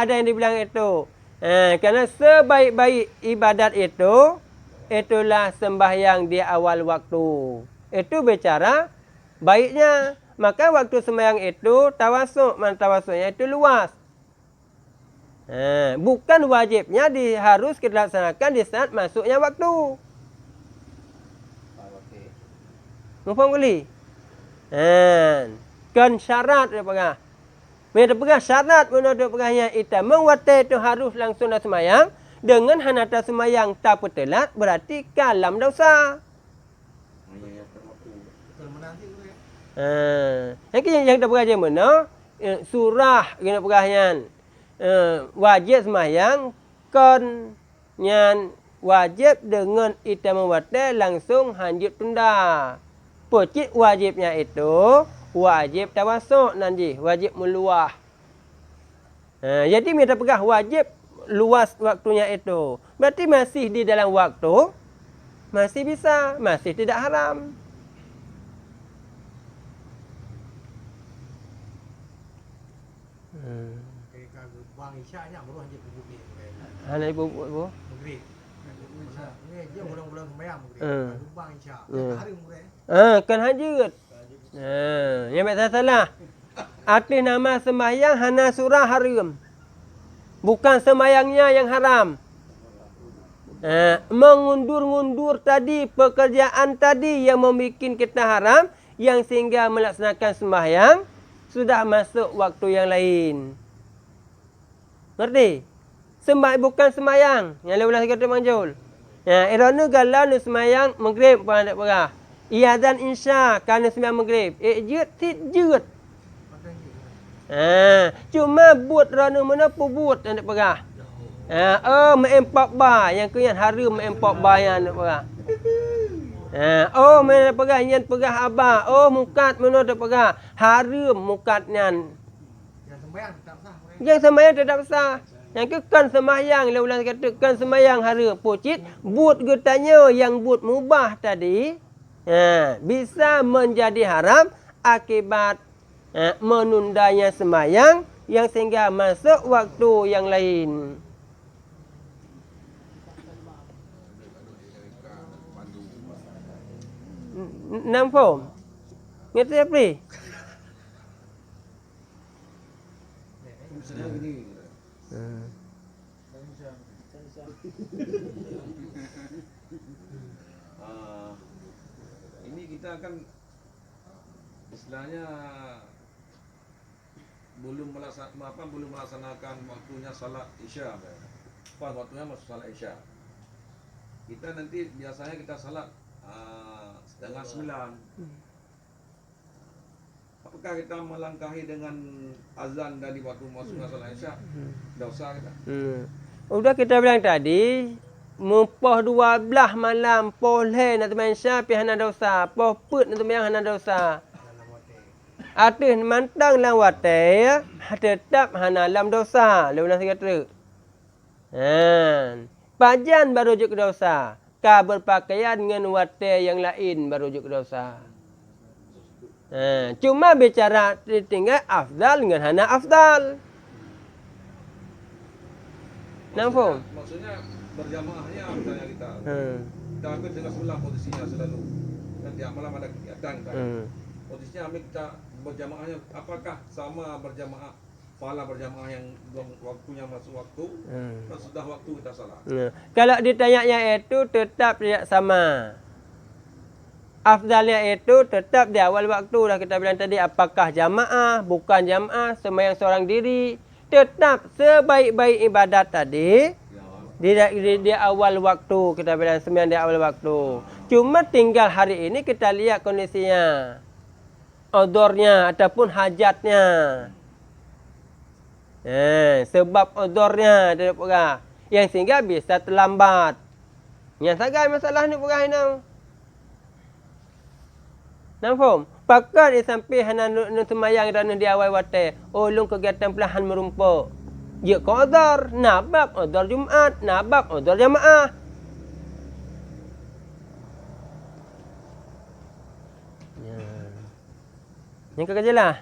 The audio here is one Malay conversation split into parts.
ada yang dibilang itu. Kerana sebaik-baik ibadat itu, itulah sembahyang di awal waktu. Itu bicara baiknya. Maka waktu sembahyang itu tawasuk. Tawasuknya itu luas. Bukan wajibnya harus kita laksanakan di saat masuknya waktu. Faham kali? Kan syarat dia pegang. Bila pegang syarat menurut pegangnya itu mengwate itu harus langsung dah semayang. Dengan hanata semayang tak petelat berarti kalam dosa. Yang kita pegang je mana? Surah kena pegangnya. Wajib semayang kon nyan wajib dengan itu mengwate langsung hanjut tunda. Pocit wajibnya itu wajib tawasuk nanti, wajib meluah. Jadi kita pegang wajib luas waktunya itu. Berarti masih di dalam waktu, masih bisa, masih tidak haram. Bang Isya-nya baru hanya bubuk ni. Hanya bubuk. Maghrib. Ni dia bulan-bulan sembahyang maghrib. Bang Isya. Hari maghrib. Kan hajut. Yang tak salah. Arti nama sembahyang hana surah haram. Bukan sembahyangnya yang haram. Mengundur-ngundur tadi, pekerjaan tadi yang membuat kita haram, yang sehingga melaksanakan sembahyang, sudah masuk waktu yang lain. Ngerti? Bukan sembahyang. Yang lain kata manjul. Irana galau ni sembahyang maghrib pun ada perah. Iadzan insya kerana sembahyang maghrib. Jut. Cuma buat rana mana pun buat yang nak perah. Meempak bar. Yang kemudian harum meempak bar yang nak perah. Mana perah yang perah abah. Mukat mana nak perah. Harum mukatnya. Yang sembahyang tidak sah. Yang kan sembahyang. Ulang kata kan sembahyang harum. Pucit. Buat getanya yang buat mubah tadi. Bisa menjadi haram akibat menundanya sembahyang yang sehingga masuk waktu yang lain. Nampak? Ngerti apa ni? Ini kita akan istilahnya belum melaksanakan waktunya salat Isya. Pas waktunya masuk salat Isya. Kita nanti biasanya kita salat 8:30. Apakah kita melangkahi dengan azan dari waktu masuknya salat Isya? Tidak usah kita. Udah kita bilang tadi, mumpah 12 malam, poleh nak teman Isya, pi hana dosa. Poh put nak teman hana dosa. Atis mantang lang wate, tetap hana lam dosa. Lepas saya kata. Pajan baru juk dosa. Ka berpakaian dengan wate yang lain baru juk dosa. Cuma bicara tinggal afdal dengan hana afdal. Nampak? Maksudnya berjamaahnya misalnya kita. Kita ambil tengah sebelah posisinya selalu. Dan tiap malam ada kegiatan kan. Posisinya ambil kita berjamaahnya, apakah sama berjamaah pahala berjamaah yang waktunya masuk waktu dan sudah waktu kita salat. Kalau ditanya itu tetap tidak sama. Afdalnya itu tetap di awal waktu dah kita bilang tadi, apakah jamaah, bukan jamaah, sembahyang seorang diri, tetap sebaik-baik ibadat tadi di awal waktu, kita bilang sembahyang di awal waktu. Cuma tinggal hari ini kita lihat kondisinya. Odornya ataupun hajatnya. Sebab odornya tidak perah. Yang sehingga bisa terlambat. Yang sagai masalah ni perah ini. Nampak? Pakar dia sampai hana semayang dan di awal waktu. Ulung kegiatan pelahan merumpuk. Ya kau odor. Nabab odor Jumaat. Nabab odor jamaah. Yang kerja lah.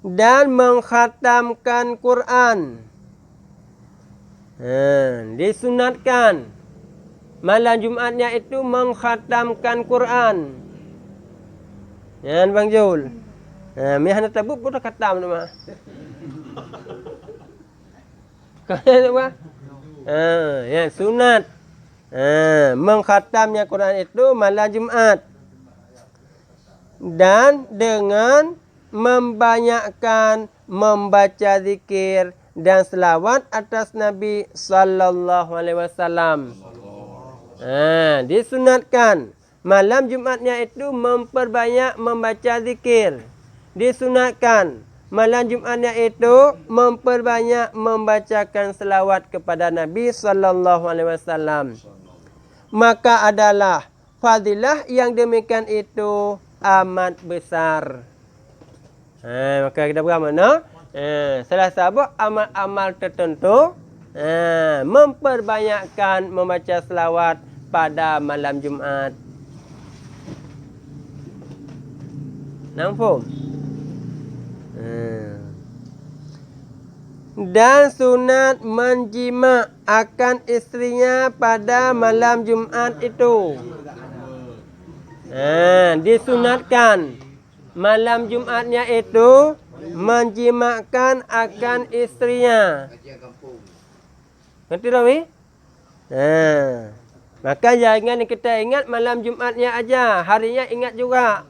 dan mengkhatamkan Quran. Disunatkan malam Jumatnya itu mengkhatamkan Quran. Bang Jul. Mihana tabuk pun dah khatam tu mah. Kau apa? Sunat. Mengkhatamnya Quran itu malam Jumat. Dan dengan membanyakkan membaca zikir dan selawat atas Nabi sallallahu alaihi wasallam. Disunatkan malam Jumatnya itu memperbanyak membaca zikir. Disunatkan malam Jumatnya itu memperbanyak membacakan selawat kepada Nabi sallallahu alaihi wasallam. Maka adalah fadilah yang demikian itu amat besar. Maka kita bagaimana? Salah satu amal-amal tertentu memperbanyakkan membaca selawat pada malam Jumat. Nampak? Dan sunat menjima akan istrinya pada malam Jumat itu. Disunatkan malam Jumatnya itu menjimakan akan istrinya. Ngerti tak ni? Maka jangan kita ingat malam Jumatnya aja, harinya ingat juga.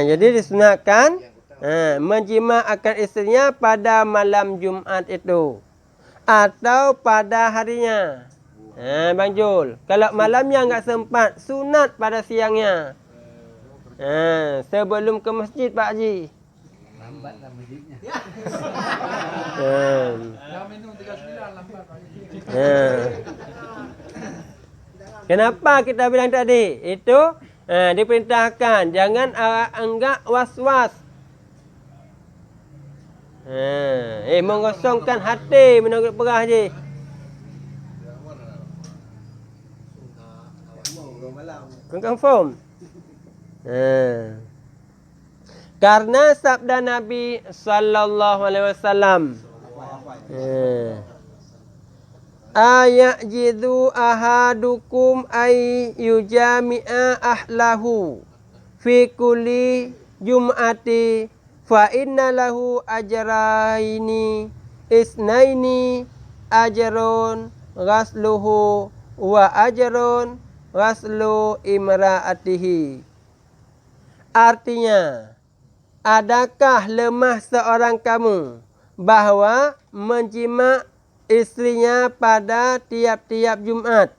Jadi disunatkan menjima akan istrinya pada malam Jumat itu atau pada harinya. Bang Jul, kalau malamnya enggak sempat, sunat pada siangnya. Sebelum ke masjid Pak Haji. Lambatlah masjidnya. Dah minum 39 lambat Pak Haji. Kenapa kita bilang tadi? Itu diperintahkan jangan anggap was-was. Mengosongkan hati menurut perah Haji. Kau confirm? Karena sabda Nabi sallallahu alaihi wasallam, ayajidu ahadukum ay yujami'a ahlahu fi kulli jum'ati fa inna lahu ajraini isnaini ajrun ghasluhu wa ajrun ghaslu imra'atihi. Artinya, adakah lemah seorang kamu bahawa menjima istrinya pada tiap-tiap Jumat?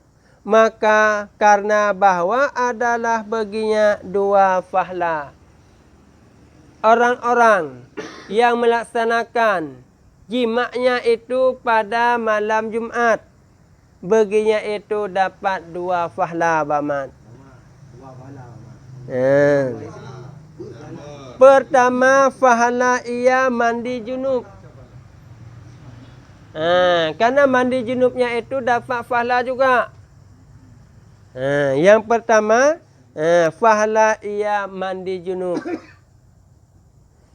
Maka karena bahawa adalah baginya 2 pahala. Orang-orang yang melaksanakan jimaknya itu pada malam Jumat, baginya itu dapat 2 pahala Bamat. Pertama, pahala ia mandi junub. Karena mandi junubnya itu dapat pahala juga. Yang pertama, pahala ia mandi junub.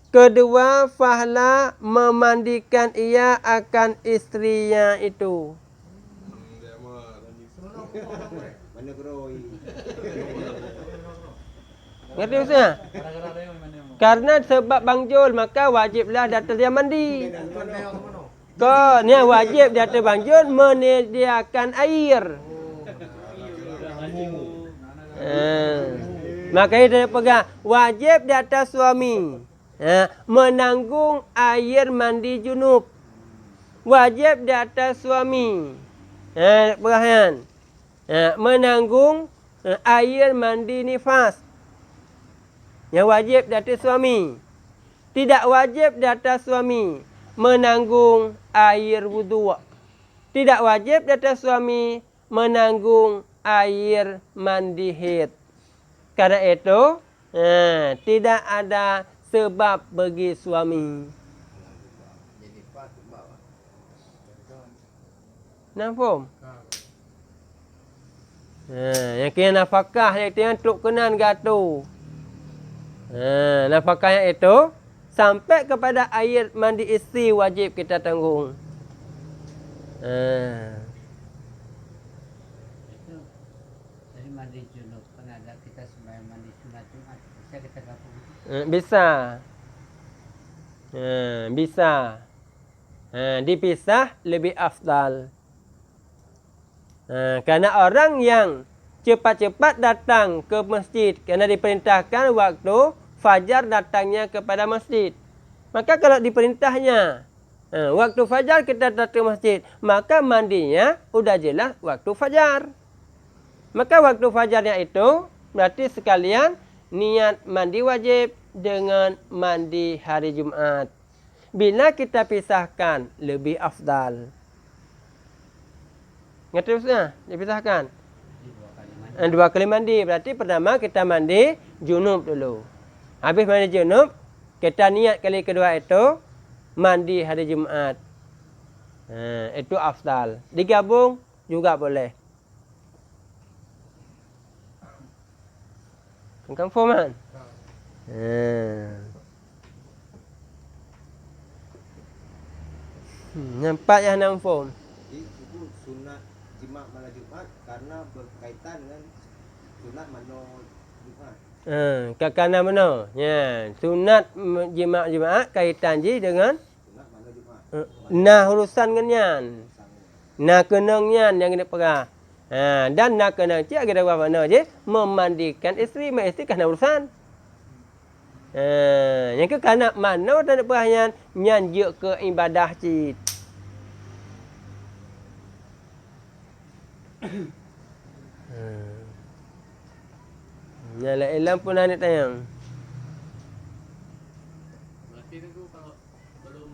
Kedua, pahala memandikan ia akan istrinya itu. Ngerti maksudnya? Karena sebab Bang Jul, maka wajiblah datang dia mandi. Kau ni wajib datang Bang Jul menyediakan air. Maka dia pegang wajib di atas suami menanggung air mandi junub. Wajib di atas suami perhatian menanggung air mandi nifas. Yang wajib di atas suami. Tidak wajib di atas suami menanggung air wudu. Tidak wajib di atas suami menanggung air mandi haid. Karena itu tidak ada sebab bagi suami. Nampak? Yang kena nafkah dia tengah tuk kenan gato. Nafkah yang itu sampai kepada air mandi isteri wajib kita tanggung. Itu dari mandi junub kan ada kita sembahyang mandi sunat Jumat bisa kita gabung. Bisa. Bisa. Dipisah lebih afdal. Karena orang yang cepat-cepat datang ke masjid kerana diperintahkan waktu fajar datangnya kepada masjid. Maka kalau diperintahnya waktu fajar kita datang ke masjid, maka mandinya udah jelas waktu fajar. Maka waktu fajarnya itu berarti sekalian niat mandi wajib dengan mandi hari Jumat. Bila kita pisahkan lebih afdal. Ngerti maksudnya? Dipisahkan. 2 kali mandi. Berarti pertama kita mandi junub dulu. Habis mandi junub, kita niat kali kedua itu mandi hari Jumat. Itu afdal. Digabung juga boleh. Confirm kan? Nampak yang nampak. Itu sunat jima' malam Jumat karena berkaitan dengan sunat mano Jumat. Kerana mana? Ya, sunat jima' Jumat kaitan je dengan Sunat mano Jumat. nah urusan kenyan. Nah kenangnya yang kena perah. Dan nak kenang cik kita buat mana je? Memandikan isteri, mak isteri kena urusan. Yang ke kanak mana tak nak perahnya nyanjuk ke ibadah cik. Nyala elam pun nak tayang. Berarti itu kalau belum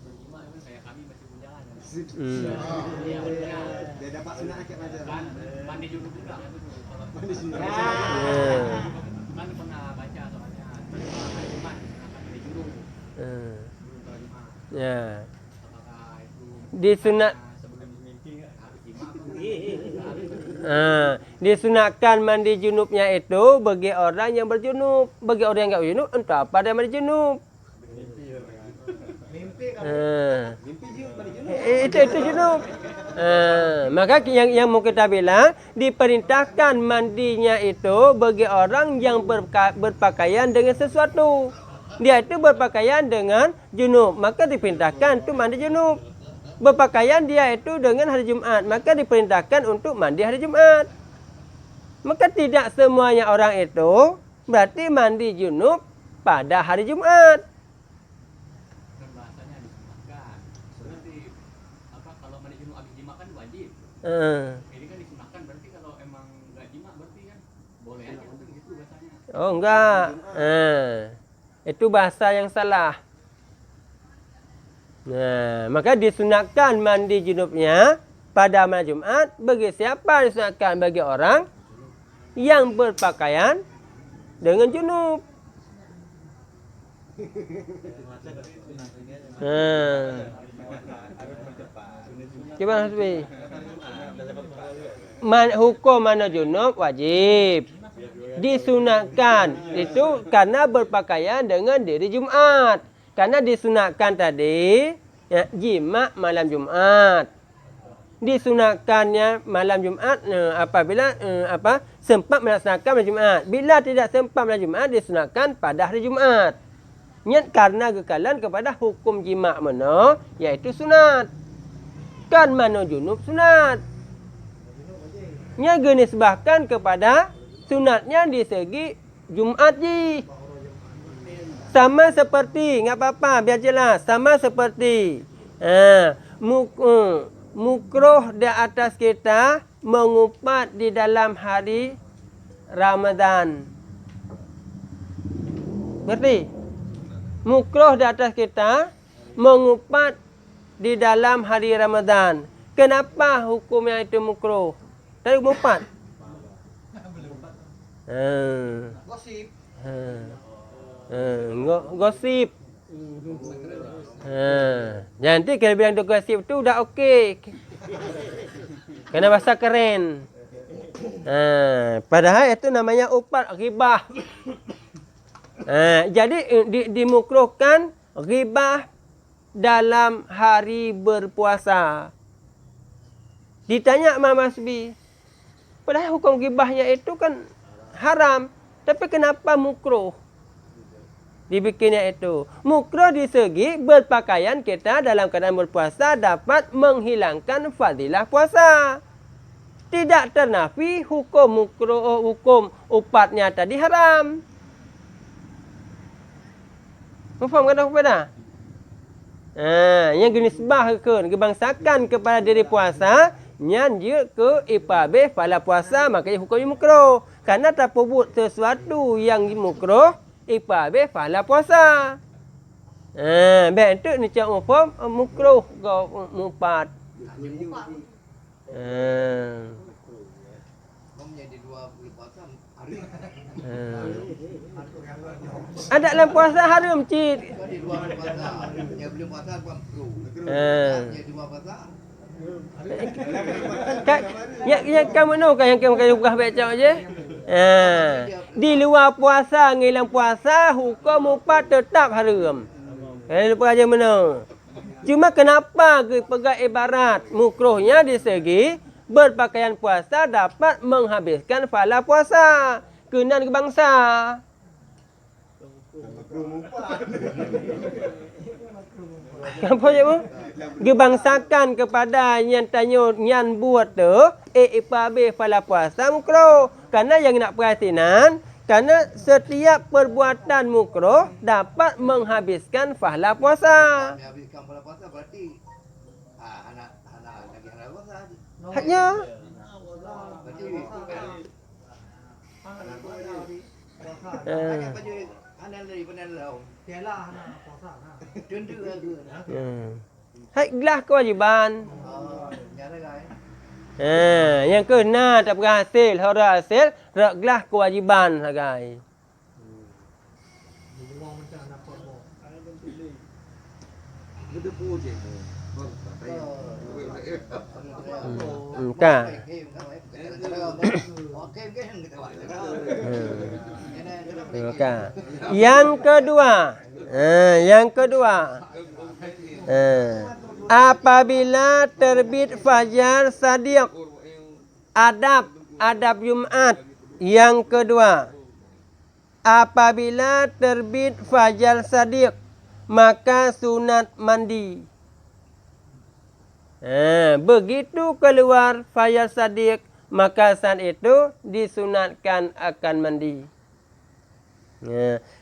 berjima itu kayak kami masih bujangan. Dia dapat sunat akad aja. Kan mandi junub juga kan itu. Kalau Mandi sunat. kan pernah baca soalnya hari Jumat akan mandi junub. Sebelum sholat Jumat. Ya. Apakah itu Disunat sebelum mimpi harus jima? Disunatkan mandi junubnya itu bagi orang yang berjunub. Bagi orang yang enggak berjunub, entah apa dia mandi junub. Mimpi kan. Mimpi je mandi junub. Itu junub. Maka yang mau kita bilang, diperintahkan mandinya itu bagi orang yang berpakaian dengan sesuatu. Dia itu berpakaian dengan junub, maka diperintahkan untuk mandi junub. Berpakaian dia itu dengan hari Jumat, maka diperintahkan untuk mandi hari Jumat. Maka tidak semuanya orang itu berarti mandi junub pada hari Jumat. Kan bahasanya disunatkan. Berarti apa kalau mandi junub habis jima kan wajib. Ini kan disunatkan berarti kalau emang enggak jima berarti kan boleh aja untuk gitu bahasanya. Oh enggak. Itu bahasa yang salah. Nah, maka disunatkan mandi junubnya pada malam Jumat bagi siapa disunatkan? Bagi orang yang berpakaian dengan junub. Coba Hasbi. Hukum mana junub wajib. Disunatkan itu karena berpakaian dengan diri Jumat. Karena disunatkan tadi ya, jima' malam Jumat. Disunatkannya malam Jumat apabila sempat melaksanakan malam Jumat. Bila tidak sempat malam Jumat disunatkan pada hari Jumat. Niat karena kekalan kepada hukum jima' mana iaitu sunat. Kan mana junub sunat. Nya genisbahkan kepada sunatnya di segi Jumat ji. Sama seperti, enggak apa-apa, biar jelas. Sama seperti mukruh di atas kita mengupat di dalam hari Ramadan. Ngerti? Mukruh di atas kita mengupat di dalam hari Ramadan. Kenapa hukumnya itu mukruh? Tadi mengupat. Gosip. Gosip. Nanti kalau bilang tu gosip tu dah okey. Kena bahasa keren. Padahal itu namanya upat ghibah. Jadi dimukruhkan ghibah dalam hari berpuasa. Ditanya Imam Masbi, padahal hukum ghibahnya itu kan haram, tapi kenapa mukruh dibikinnya itu? Mukruh di segi berpakaian kita dalam keadaan berpuasa dapat menghilangkan fadilah puasa. Tidak ternafi hukum mukruh, hukum upatnya tadi haram. Faham kata kepada? Yang dinisbahkan kebangsakan kepada diri puasa, nyanjir ke ipabe pada puasa, makanya hukumnya mukruh. Karena terpebut sesuatu yang mukruh ipabe pada puasa. Baik itu ni cak mufam mukruh ke mupat. Menjadi 20 puasa hari. Ada dalam puasa haram cik. Jadi 2 puasa. Ya belum puasa pun kru. Jadi 2 puasa. Yang kamu tahu kan yang kamu buka baca je? Di luar puasa, ngilang puasa, hukum upat tetap haram. Lupa aja mana. Cuma kenapa pegang ibarat mukruhnya di segi berpakaian puasa dapat menghabiskan pahala puasa. Kenan bangsa. Apa je mu? Gebangsakan kepada yang tanya yang buat tu ipabe pada puasa mukruh. Karena yang nak perhatian, karena setiap perbuatan mukruh dapat menghabiskan pahala puasa. Habiskan pahala puasa berarti anak lagi anak puasa. Haknya. Berarti apa je anak dari benar lau. Tialah anak puasa nah. Tentu aku nah. Hak gelah kewajiban. Nyara guys. Yang kena tak berhasil, hara hasil, gelah kewajiban sagai. Buang macam nak buat. Benda je. Kan? Yang kedua, apabila terbit fajar sadiq, adab Jumat. Yang kedua, apabila terbit fajar sadiq, maka sunat mandi. Begitu keluar fajar sadiq, maka saat itu disunatkan akan mandi.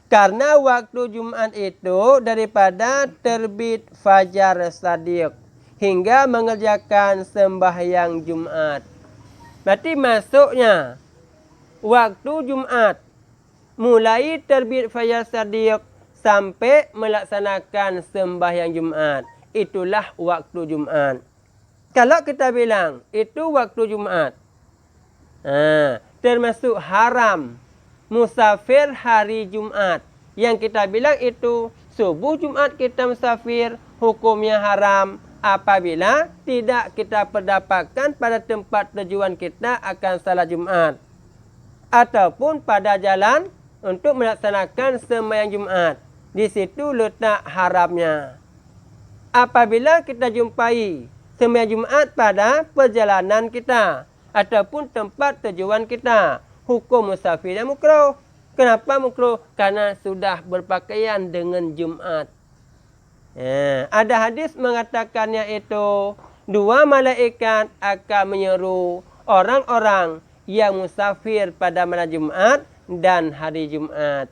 Karena waktu Jumat itu daripada terbit fajar sadiq hingga mengerjakan sembahyang Jumat. Berarti masuknya waktu Jumat mulai terbit fajar sadiq sampai melaksanakan sembahyang Jumat. Itulah waktu Jumat. Kalau kita bilang itu waktu Jumat, termasuk haram musafir hari Jumat. Yang kita bilang itu subuh Jumat kita musafir, hukumnya haram apabila tidak kita pendapatkan pada tempat tujuan kita akan salat Jumat. Ataupun pada jalan untuk melaksanakan sembahyang Jumat. Di situ letak haramnya. Apabila kita jumpai sembahyang Jumat pada perjalanan kita ataupun tempat tujuan kita, hukum musafir yang mukruh. Kenapa mukruh? Karena sudah berpakaian dengan Jumat. Ada hadis mengatakannya itu, 2 malaikat akan menyeru orang-orang yang musafir pada malam Jumat dan hari Jumat.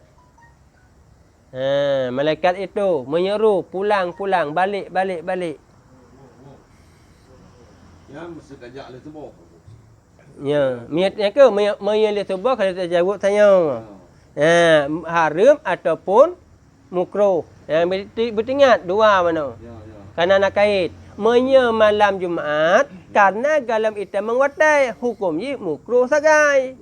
Malaikat itu menyeru pulang, balik. Ya, mesti kajak le subuh. Ya, niatnya ke menyelih subuh kalau tak jawab tanya. Haram ataupun mukruh. Bertingat dua mana? Ya. Karena nak kait malam Jumat karena galam itu menguatai hukum je mukruh sagai.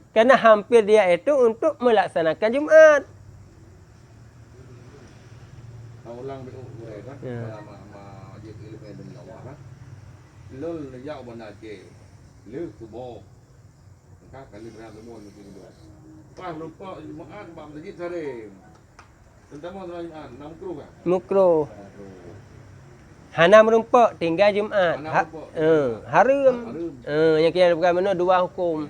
Karena hampir dia itu untuk melaksanakan Jumat. Ulang betul kan? Ma je ilmu dan Allah kan. Lol ya bana je. Lu subuh. kali berat semua mungkin itu. Pas lupa Jumaat bab masjid sering. Terutama solat Jumaat, 6 makruh kan? Makruh. Hana merumpak tinggal Jumaat. Hana merumpak. Haram. Haram. Yang kira bukan mana dua hukum.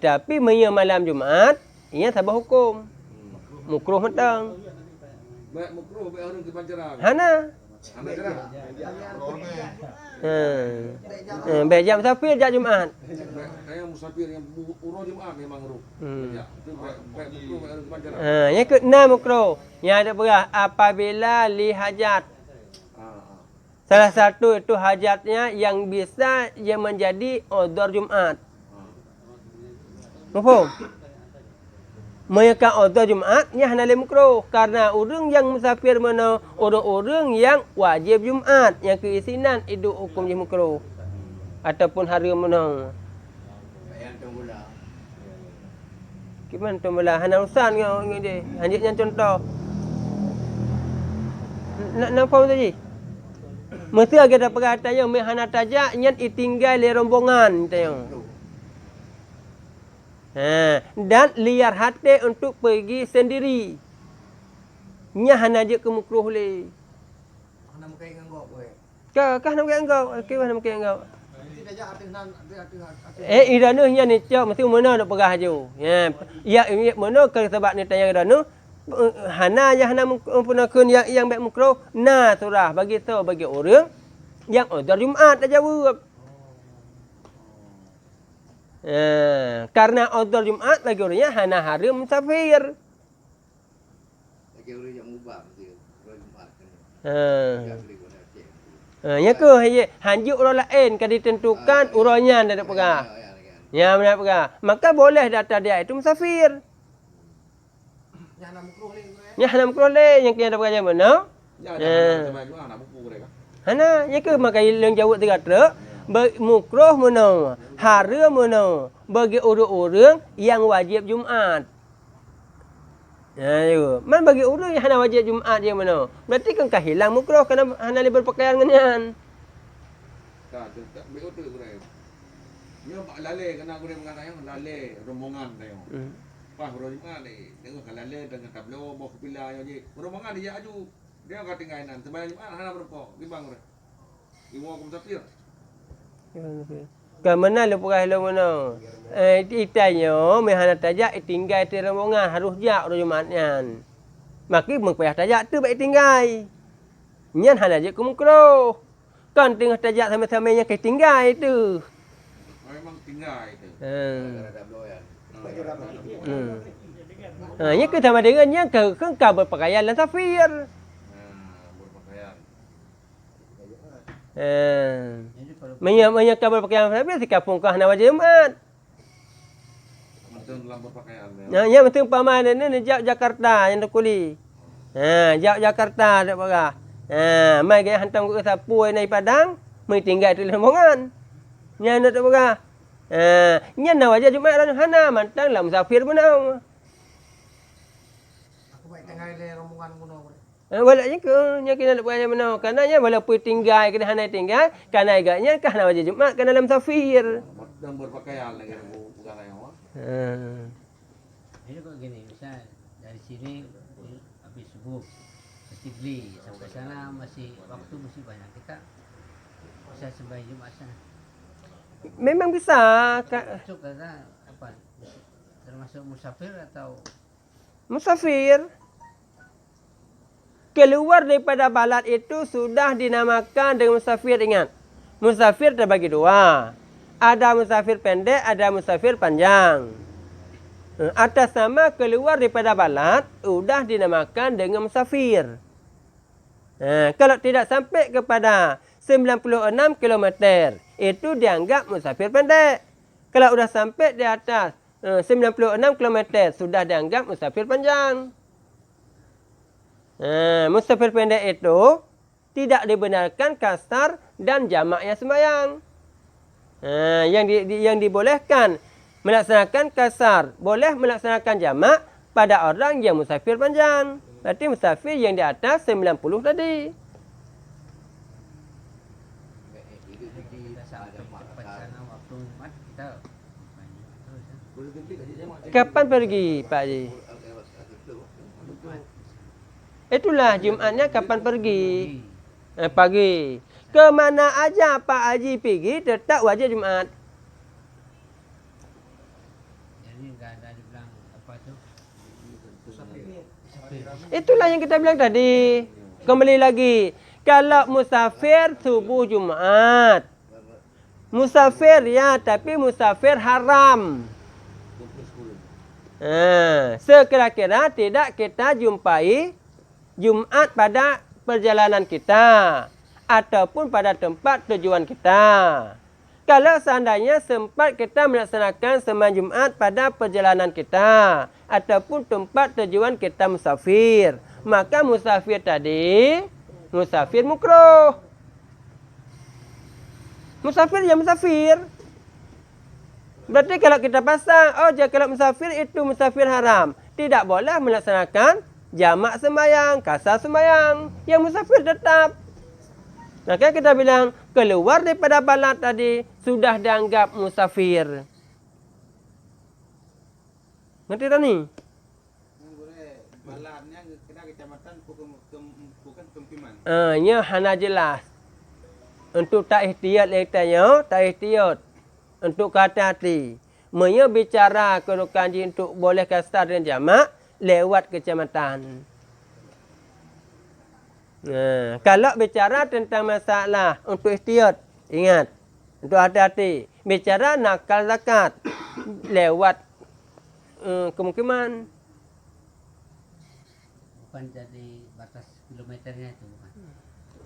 Tapi maya malam Jumaat, ia sabah hukum. Makruh metang. Baik makruh, baik orang kepancaran. Hana. Hana cerah. Baik jam musafir jak Jumaat. Yang musafir yang urus Jumaat memang makruh. Ya, itu baik makruh, baik orang kepancaran. Yang keenam makruh. Yang ada berah apabila li hajat. Salah satu itu hajatnya yang bisa yang menjadi odor Jumaat. Faham? Mereka odor Jumaat ni hanal makruh karena orang yang musafir mana orang-orang yang wajib Jumaat yang keisinan itu hukum je makruh ataupun hari mana. Yang tunggulah. Gimana tu belah hanal usan ngau dia. Anjiknya contoh. Nak faham tadi? Mesti ada perkataan yang mehana tajak yang ditinggal di rombongan tayang. Dan liar hati untuk pergi sendiri. Nya hana je ke makruh le. Hana makai nganggok kowe. Kah nak engkau? Okey hana makai engkau. Tidak jak hati. Iranu nya ni cak mesti mana nak perah je. Ya mana ke sebab ni tanya iranu hana je hana menggunakan yang baik makruh. Nah surah bagi tahu bagi orang yang odar Jumaat dah jawab. Karena odor Jumaat bagi orangnya hana hari musafir. Bagi orang yang mubah mesti orang Jumaat kan. Ya ke hanjuk orang lain kan ditentukan urangnya dah perah. Ya benar perah. Maka boleh data dia itu musafir. Yang hana makruh ni. Ya hana makruh le yang kena perah macam mana? Ya, sampai Jumaat nak buku mereka. Hana ya ke maka yang jawab tiga truk. Makruh mana? Haram mana? Bagi orang-orang yang wajib Jumaat. Ya, man bagi orang yang hana wajib Jumaat dia mana? Berarti kan hilang makruh kerana hana berpakaian dengan Tak betul mereka. Dia lalai kena guna mengatakan yang lalai rombongan tayang. Pas Jumaat ni, tengok kan lalai dengan tablo bawa kepila yang je. Rombongan dia aju. Dia kata tinggalan. Sembahyang Jumaat hana berapa? Gibang mereka. Ibu aku musafir. Ke mana lu perah lu mana? Itanya mehana tajak tinggal di rombongan harus jak orang Jumaatnya. Maka mengpayah tajak tu baik tinggal. Nyan hana je kumukro. Kan tengah tajak sama-sama yang ke tinggal itu. Memang tinggal itu. Nya ke sama dengan yang ke kau berpakaian dan safir. Berpakaian. Jadi kalau Banyak kabel pakaian habis si kapung kah nak wajib Jumaat. Betul dalam berpakaian. Ya betul paman ni Jakarta yang kuli. Jauh Jakarta dak parah. Mai gaya hantam ke sapu nai Padang, mai tinggal di rombongan. Nya nak dak parah. Nya nak wajib Jumaat dan hana mantang lah musafir benau. Aku baik tengah di rombongan kuno. Walaknya ke nya kena dak parah benau. Karena nya walaupun tinggal kena hana tinggal, karena agaknya kah nak wajib Jumaat kena dalam musafir. Dan berpakaian lagi bukan yang awak. Jadi kok gini, misalnya dari sini habis subuh ke Sigli sampai sana masih waktu masih banyak, kita bisa sembahyang Jumat sana. Memang bisa. Masuk karena apa? Termasuk musafir atau Musafir. Keluar daripada balad itu sudah dinamakan dengan musafir, ingat. Musafir terbagi dua. Ada musafir pendek, ada musafir panjang. Atas nama keluar daripada balad, sudah dinamakan dengan musafir. Kalau tidak sampai kepada 96 km, itu dianggap musafir pendek. Kalau sudah sampai di atas 96 km, sudah dianggap musafir panjang. Musafir pendek itu tidak dibenarkan kasar dan jamaknya sembahyang. Yang dibolehkan melaksanakan kasar, boleh melaksanakan jamak pada orang yang musafir panjang. Berarti musafir yang di atas 90 tadi. sampai sana waktu Jumat Kapan pergi Pak Haji? Itulah Jumatnya kapan pergi? Pagi. Ke mana aja Pak Haji pergi tetap wajib Jumat. Jadi enggak ada dibilang apa tuh? Itulah yang kita bilang tadi. Kembali lagi. Kalau musafir subuh Jumat. Musafir ya, tapi musafir haram. Sekira-kira tidak kita jumpai Jumat pada perjalanan kita ataupun pada tempat tujuan kita. Kalau seandainya sempat kita melaksanakan sembahyang Jumat pada perjalanan kita ataupun tempat tujuan kita musafir, maka musafir tadi musafir makruh. Musafir ya musafir. Berarti kalau kita pasang, kalau musafir itu musafir haram. Tidak boleh melaksanakan jamak sembahyang, kasar sembahyang. Yang musafir tetap. Maka kita bilang, keluar daripada balad tadi, sudah dianggap musafir. Ngerti tak ni? Baladnya kena kecamatan bukan pemukiman. Ya, hana jelas. Untuk tak ihtiyat lektanya, tak ihtiyat. Untuk hati-hati. Mereka bicara kedudukan untuk boleh kasar dan jamak lewat kecamatan. Kalau bicara tentang masalah untuk ihtiyat, ingat. Untuk hati-hati. Bicara nakal zakat lewat kemukiman. Bukan jadi batas kilometernya itu bukan.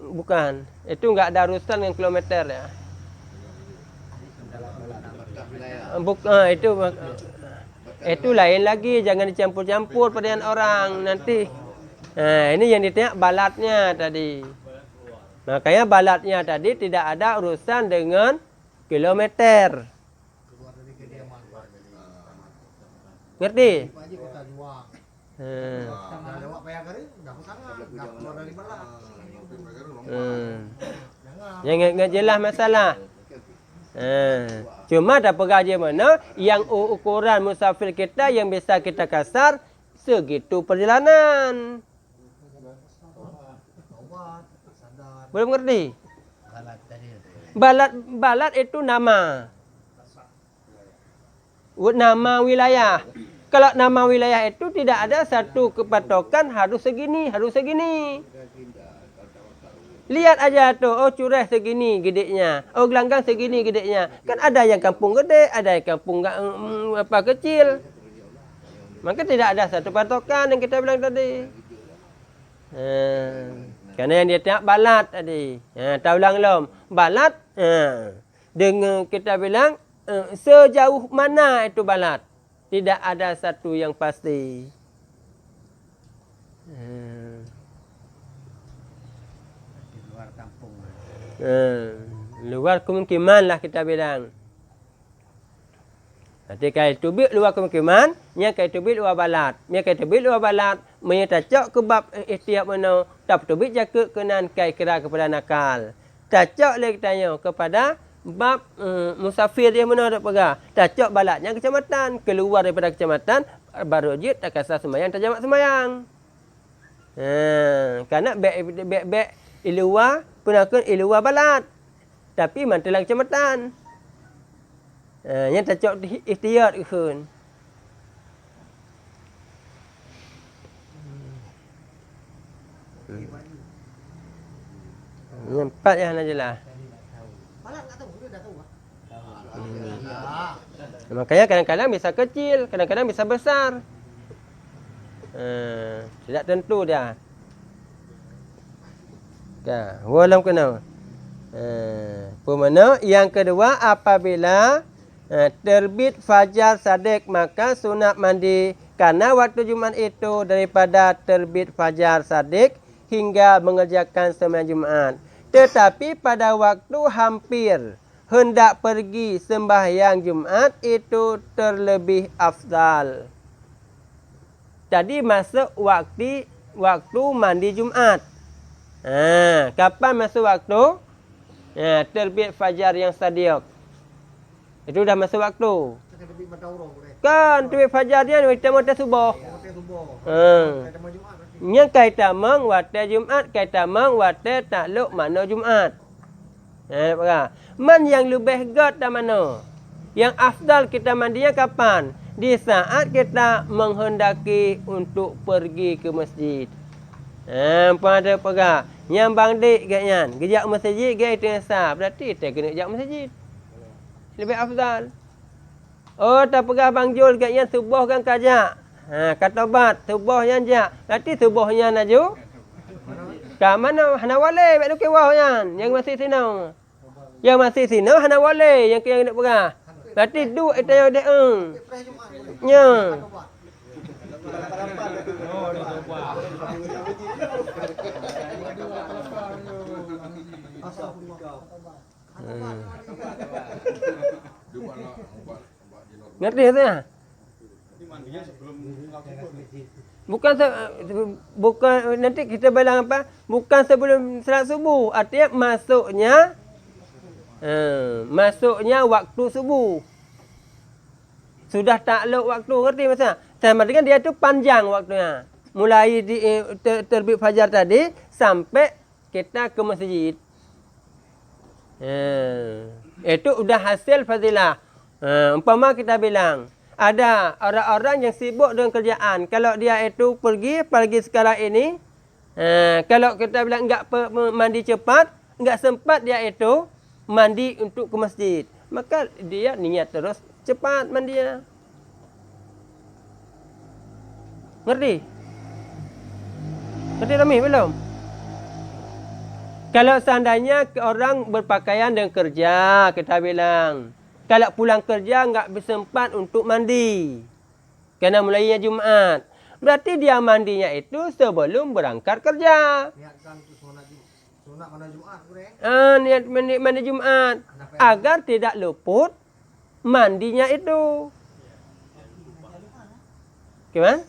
Bukan. Itu enggak ada urusan dengan kilometer ya. Itu lain lagi, jangan dicampur-campur pada orang nanti. Ini yang ditanya balatnya tadi. Makanya balatnya tadi tidak ada urusan dengan kilometer. Keluar dari kediaman Pak. Ngerti? Pak Haji kota Juang. Dah lewat Payagari, dah kesangan, dah keluar dari balad. Yang enggak jelas masalah. Cuma ada pegaji mana yang ukuran musafir kita yang bisa kita kasar segitu perjalanan. Belum ngerti? Balat tadi. Balad itu nama. Nama wilayah. Kalau nama wilayah itu tidak ada satu kepatokan harus segini, harus segini. Lihat aja tuh, curah segini gedenya, gelanggang segini gedenya. Kan ada yang kampung gede, ada yang kampung kecil. Maka tidak ada satu patokan yang kita bilang tadi. Karena yang dia tengok balat tadi. Tahu ulang lom. Balat, dengan kita bilang sejauh mana itu balat. Tidak ada satu yang pasti. Luar kampung. Luar kemungkinan lah kita bilang. Nanti kalau tubik luar kemungkinan, yang kalau tubik luar balat. Yang kalau tubik luar balat, menyetacok ke bab ikhtiar mana, tak tubik jaka kenan kai kira kepada nakal. Tacok lagi tanya kepada bab musafir dia mana ada pegah. Tacok balatnya kecamatan, keluar daripada kecamatan, baru jid tak kasar sembahyang, tak jamak sembahyang. Karena bek iluar punakan iluar balat. Tapi mantelang kecamatan. Yang tak cok ikhtiar ikun. Empat yang nak jelas. Balad tak tahu, dia dah tahu. Makanya kadang-kadang bisa kecil, kadang-kadang bisa besar. Tidak tentu dia. Walau kena. Pemana yang kedua apabila terbit fajar sadiq maka sunat mandi karena waktu Jumat itu daripada terbit fajar sadiq hingga mengerjakan sembahyang Jumat. Tetapi pada waktu hampir hendak pergi sembahyang Jumat itu terlebih afdal. Jadi masuk waktu mandi Jumat. Kapan masuk waktu? Terbit fajar yang sadiq. Itu dah masuk waktu. terbit matahari boleh. Kan terbit fajar dia kita mata subuh. Waktu subuh. Kata mau Jumaat berarti. Yang kaitan meng waktu Jumaat, kaitan meng waktu takluk mana Jumaat. Man yang lebih god dan mana? Yang afdal kita mandinya kapan? Di saat kita menghendaki untuk pergi ke masjid. Pada pegah. Yang bang dik katnya, kejap masjid gaya itu yang sah. Berarti kita kena kejap masjid. Lebih afdal. Oh, tak pegah bang Jul katnya subuh kan kajak. Kata bat, subuh yang jak. Berarti subuhnya naju. Ka mana hana wale mek lu kewah yan. Yang masih sino. Yang masih sino hana wale yang nak pegah. Berarti du itu yang dia Fresh Jumaat boleh. nya. Kata buat. Ngerti tak? Bukan nanti kita bilang apa? Bukan sebelum salat subuh. Artinya masuknya waktu subuh. Sudah takluk waktu, ngerti masa? Sama dengan dia tu panjang waktunya. Mulai terbit fajar tadi sampai kita ke masjid. Itu udah hasil fadilah. Umpama kita bilang ada orang-orang yang sibuk dengan kerjaan. Kalau dia itu pergi sekarang ini, kalau kita bilang enggak mandi cepat, enggak sempat dia itu mandi untuk ke masjid, maka dia niat terus cepat mandinya. Ngerti? Ngerti Rami belum? Kalau seandainya orang berpakaian dengan kerja, kita bilang, kalau pulang kerja enggak bersempat untuk mandi. Kerana mulainya Jumaat. Berarti dia mandinya itu sebelum berangkat kerja. Niatkan tu sunat mana Jumaat boleh. Niat mandi Jumaat. Agar tidak luput mandinya itu. Gimana?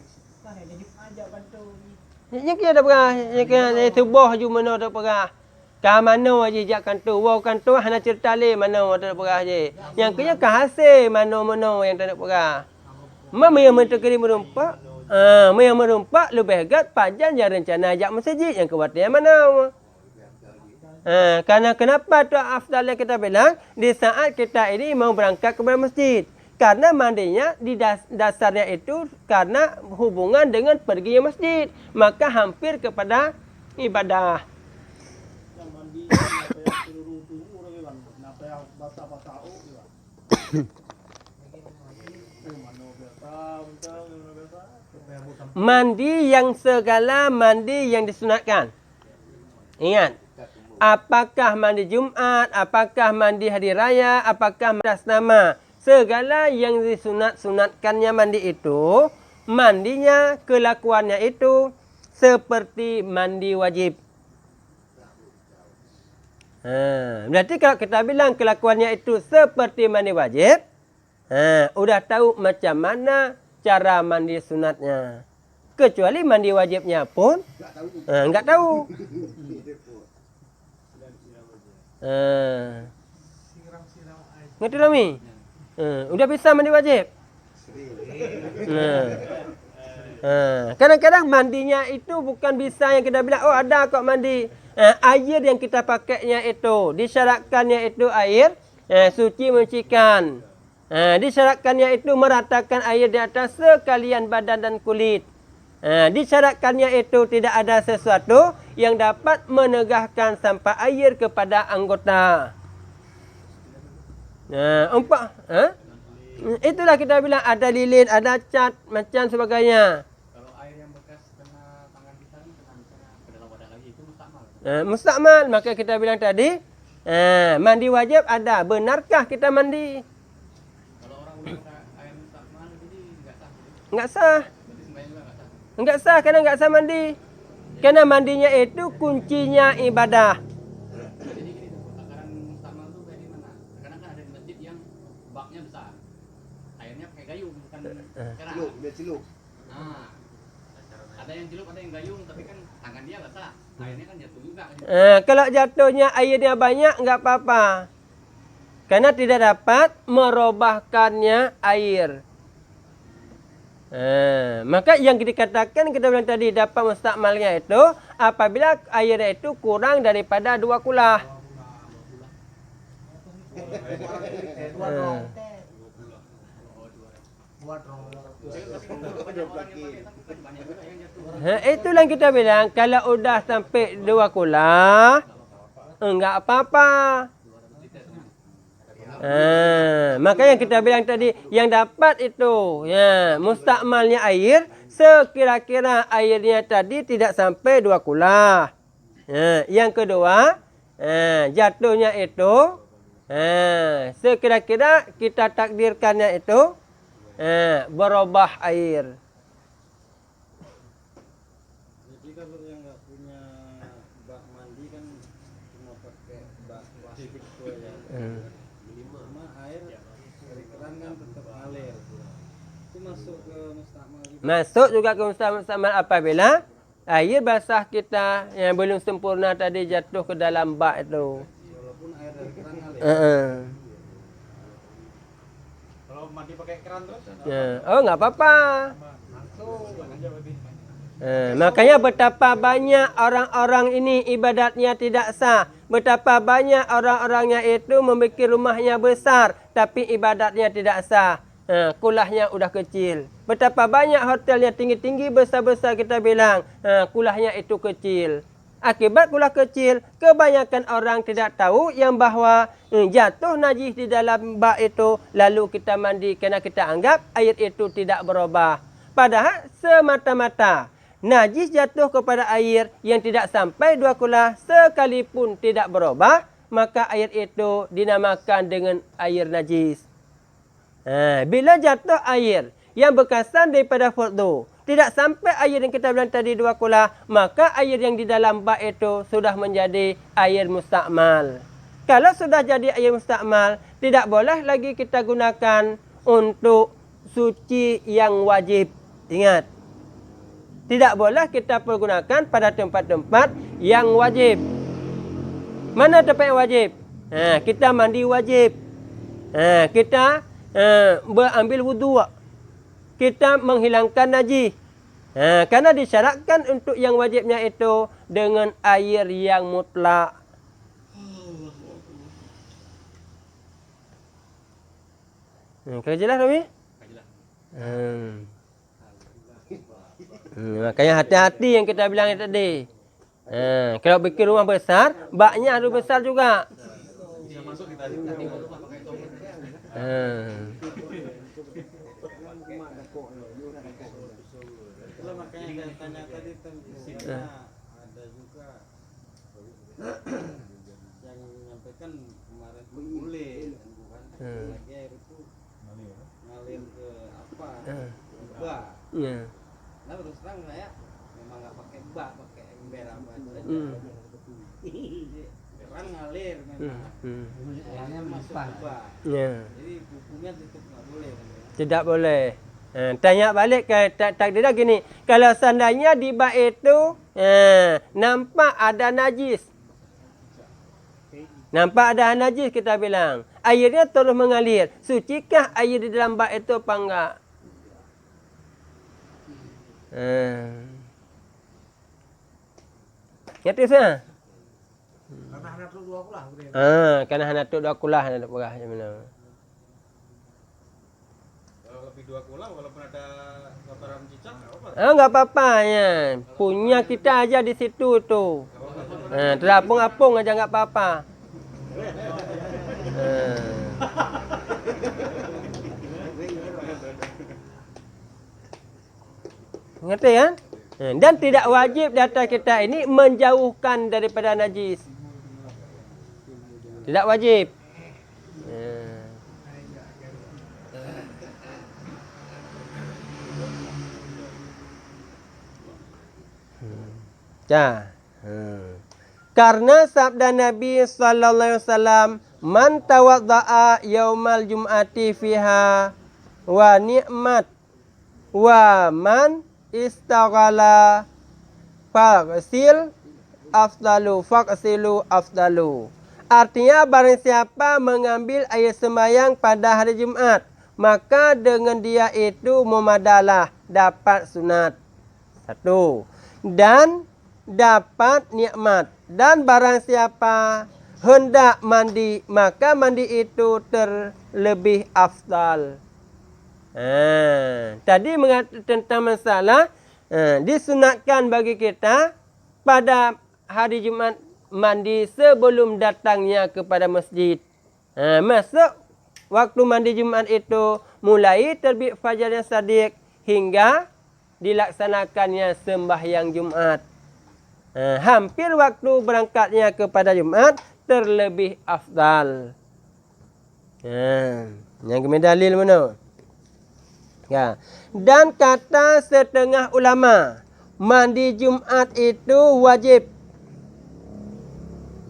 Yang kita ada perah. Yang kita subuh je mana ada perah. Kah mana aja jak kantu, wow kantu hana cerita le mana ada perah je. Yang kena kah hasil mana-mana yang tak ada perah. Yang mentekeri merumpak. Yang merumpak lebih gat pajan yang rencana ajak masjid yang kewatian mana. Karena kenapa tu afdalnya kita bilang di saat kita ini mau berangkat kepada masjid. Karena mandinya di dasarnya itu karena hubungan dengan pergi ke masjid. Maka hampir kepada ibadah. Mandi yang segala mandi yang disunatkan. Ingat. Apakah mandi Jumaat, apakah mandi hari raya, apakah atas nama. Segala yang disunat-sunatkannya mandi itu, mandinya, kelakuannya itu seperti mandi wajib. Berarti kalau kita bilang kelakuannya itu seperti mandi wajib, udah tahu macam mana cara mandi sunatnya. Kecuali mandi wajibnya pun enggak tahu. Ngerti tak Mi? Udah bisa mandi wajib? Kadang-kadang mandinya itu bukan bisa yang kita bilang, oh ada kok mandi. Air yang kita pakainya itu, disyaratkannya itu air suci mencikan. Disyaratkannya itu meratakan air di atas sekalian badan dan kulit. Disyaratkannya itu tidak ada sesuatu yang dapat menegahkan sampai air kepada anggota. Itulah kita bilang ada lilin, ada cat, macam sebagainya. Kalau air yang bekas kena tangan kita kan kena ke dalam wadah lagi itu mustakmal. Mustakmal, maka kita bilang tadi, mandi wajib ada. Benarkah kita mandi? Kalau orang udah pakai air mustakmal jadi enggak sah. Enggak sah. Berarti sembahyang juga enggak sah. Enggak sah karena enggak sah mandi. Karena mandinya itu kuncinya ibadah. Jadi gini tuh, takaran mustakmal tuh kayak gimana? Kadang kan ada di masjid yang baknya besar. Airnya pakai gayung bukan keran. Dia celuk. Nah, ada yang celup, ada yang gayung, tapi kan tangan dia basah. Airnya kan jatuh juga. Kalau jatuhnya airnya banyak enggak apa-apa. Karena tidak dapat merubahkannya air. Maka yang dikatakan kita bilang tadi dapat mustakmalnya itu apabila airnya itu kurang daripada 2 kulah. Itulah yang kita bilang kalau udah sampai 2 kulah enggak apa-apa. Maka yang kita bilang tadi yang dapat itu ya mustakmalnya air sekira-kira airnya tadi tidak sampai 2 kulah. Yang kedua jatuhnya itu sekira-kira kita takdirkannya itu berubah air. Jadi kalau yang nggak punya bak mandi kan cuma pakai bak plastik itu aja. Cuma air dari keran kan tetap ngalir. Itu masuk ke mustakmal juga. Masuk juga ke mustakmal apabila air basah kita yang belum sempurna tadi jatuh ke dalam bak itu. Walaupun air dari keran ngalir. Kalau mandi pakai keran terus? Oh, enggak apa-apa. Makanya betapa banyak orang-orang ini ibadatnya tidak sah. Betapa banyak orang-orangnya itu membuat rumahnya besar tapi ibadatnya tidak sah. Kulahnya udah kecil. Betapa banyak hotelnya tinggi-tinggi besar-besar kita bilang kulahnya itu kecil. Akibat kulah kecil, kebanyakan orang tidak tahu yang bahawa jatuh najis di dalam bak itu lalu kita mandi kerana kita anggap air itu tidak berubah. Padahal semata-mata najis jatuh kepada air yang tidak sampai 2 kulah sekalipun tidak berubah, maka air itu dinamakan dengan air najis. Bila jatuh air yang berkasan daripada fardu, tidak sampai air yang kita bilang tadi 2 kulah, maka air yang di dalam bak itu sudah menjadi air mustakmal. Kalau sudah jadi air mustakmal, tidak boleh lagi kita gunakan untuk suci yang wajib. Ingat, tidak boleh kita pergunakan pada tempat-tempat yang wajib. Mana tempat yang wajib? Kita mandi wajib. Kita berambil wudu. Kita menghilangkan najis. Karena disyaratkan untuk yang wajibnya itu dengan air yang mutlak. Kau jelas, Rami? Makanya hati-hati yang kita bilang tadi. Kalau bikin rumah besar, baknya harus besar juga. Bisa masuk kita di rumah pakai tongkat. Itulah makanya saya tanya tadi tentang ada juga yang menyampaikan kemarin boleh bukan lagi air itu ngalir ke apa bak. Nah terus terang saya memang nggak pakai bak, pakai ember apa aja. Keran ngalir memang. Airnya Masuk melimpah. ke bak. Ya. Jadi bukunya tetap nggak boleh. Tidak boleh. Tanya balik ke takdirnya gini. Kalau seandainya di bak itu nampak ada najis. Nampak ada najis kita bilang. Airnya terus mengalir. Sucikah air di dalam bak itu apa enggak? Ngerti sah? Karena anak tu 2 kulah. Karena anak tu 2 kulah nak perah macam mana? Kalau lebih 2 kulah walaupun ada kotoran cicak enggak apa-apa. Enggak apa-apa ya. Punya kita aja di situ tu. Terapung-apung aja enggak apa-apa. Ngerti kan? Dan tidak wajib di atas kita ini menjauhkan daripada najis. Tidak wajib. Karena sabda Nabi sallallahu alaihi wasallam, "Man tawaddaa yaumal jum'ati fiha wa ni'mat wa man istaghala faqsil afdalu." Artinya barang siapa mengambil air sembahyang pada hari Jumaat, maka dengan dia itu memadalah dapat sunat. Satu. Dan dapat nikmat. Dan barang siapa hendak mandi, maka mandi itu terlebih afdal. Tadi mengatakan tentang masalah disunatkan bagi kita pada hari Jumaat mandi sebelum datangnya kepada masjid. Masuk waktu mandi Jumaat itu mulai terbit fajar yang sadiq hingga dilaksanakannya sembahyang Jumaat. Hampir waktu berangkatnya kepada Jumaat terlebih afdal. Yang kemudian dalil mana? Ya. Dan kata setengah ulama, mandi Jumaat itu wajib.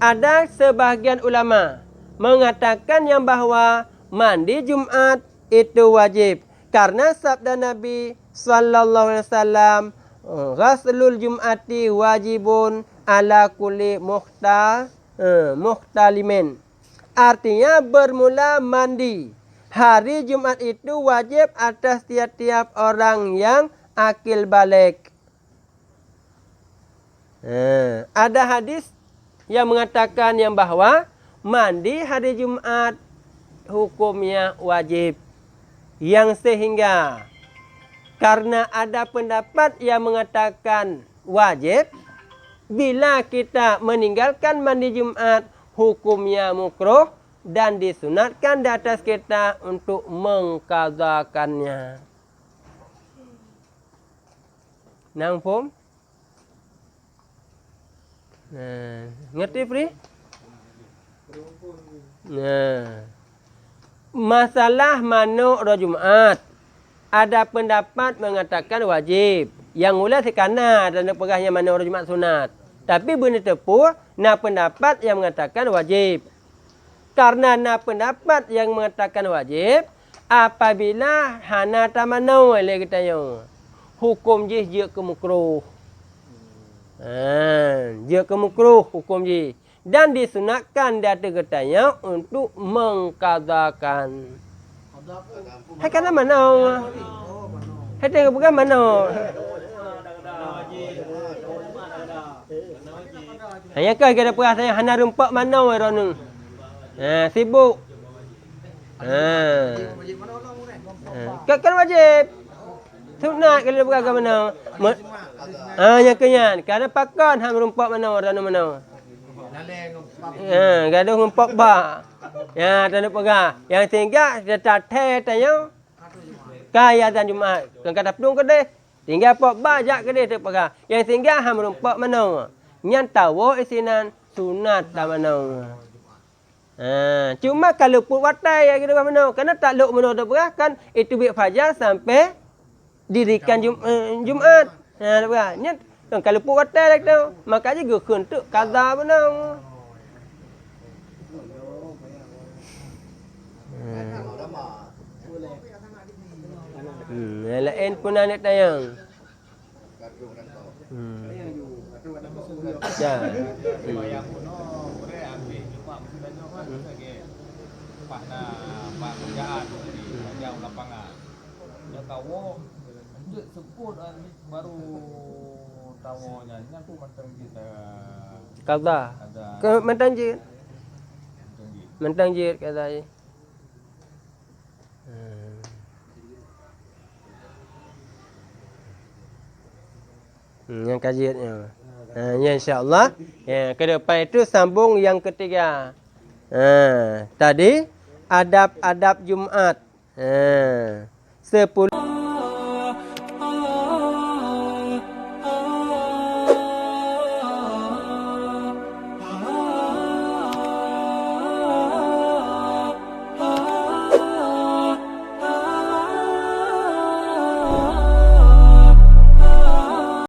Ada sebahagian ulama mengatakan yang bahawa mandi Jumaat itu wajib. Karena sabda Nabi sallallahu alaihi wasallam, ghuslul Jum'ati wajibun ala kulli muhtalimin. Artinya bermula mandi hari Jumaat itu wajib atas tiap-tiap orang yang akil balik. Ada hadis yang mengatakan yang bahawa mandi hari Jumaat hukumnya wajib. Yang sehingga karena ada pendapat yang mengatakan wajib, bila kita meninggalkan mandi Jumaat hukumnya makruh dan disunatkan di atas kita untuk mengqadhakannya. Nampak? Ngerti, Pri? Masalah manuk hari Jumaat. Ada pendapat mengatakan wajib. Yang mula sekana dan pegahnya manuk hari Jumaat sunat. Tapi benda tepuh, nak pendapat yang mengatakan wajib. Karena nak pendapat yang mengatakan wajib, apabila hana tamanau oleh katanya, hukum jih dia ke makruh. Dia ke makruh hukum jih. Dan disunatkan di atas katanya untuk mengqadhakan. Hai kana mana? Hai tengok bukan mana? Hanya kau kita perasa yang hana rumpak mana orang ni? Sibuk. Kan wajib. Sunat kalau bukan ke mana? Yang kenyan. Kerana pakan ham rumpak mana orang mana? Gaduh ngumpak ba. Ya, tak pegah. Yang tinggal dia tak tanya. Kaya dan Jumaat. Kan kata pedung ke deh. Tinggal pok ba jak ke deh tak pegah. Yang tinggal ham rumpak mana? Nyan tahu isinan sunat tak mana. Cuma kalau put watai ya kita mana? Karena tak luk mana tak pegah kan itu biar fajar sampai dirikan Jumaat. Tak pegah. Nyan kalau put watai dah tu, makanya gua kuntuk qadha mana. Lain pun nak tayang. Ya. Pak kerjaan di lapangan. Ya tahu sebut baru tahu nyanyi aku mentang kita. Qadha. Ke mentang jid. Mentang jid kata. Yang kajiannya. Ya insya-Allah. Ya, ke depan itu sambung yang ketiga. Tadi adab-adab Jumaat. 10